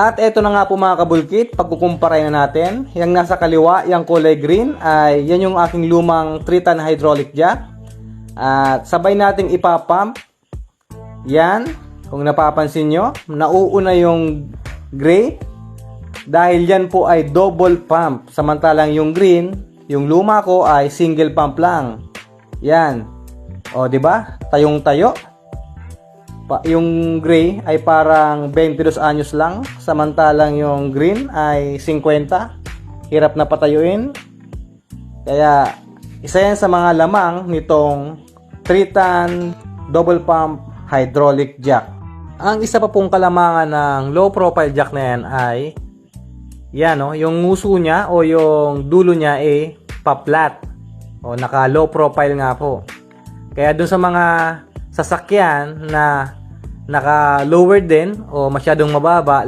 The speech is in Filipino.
At eto na nga po mga kabulkit, pagkukumpara na natin. Yung nasa kaliwa, yung kulay green, ay yan yung aking lumang 3-ton hydraulic jack. At sabay nating ipapump. Yan, kung napapansin nyo, nauuna yung gray. Dahil yan po ay double pump. Samantalang yung green, yung luma ko ay single pump lang. Yan. O, di ba? Tayong-tayo. Yung gray ay parang 22 anyos lang, samantalang yung green ay 50. Hirap na patayuin. Kaya isa yan sa mga lamang nitong 3-ton double pump hydraulic jack. Ang isa pa pong kalamangan ng low profile jack na yan ay yan, yung nguso niya o yung dulo niya ay pa-flat o naka low profile nga po. Kaya dun sa mga sasakyan na naka-lower din o masyadong mababa,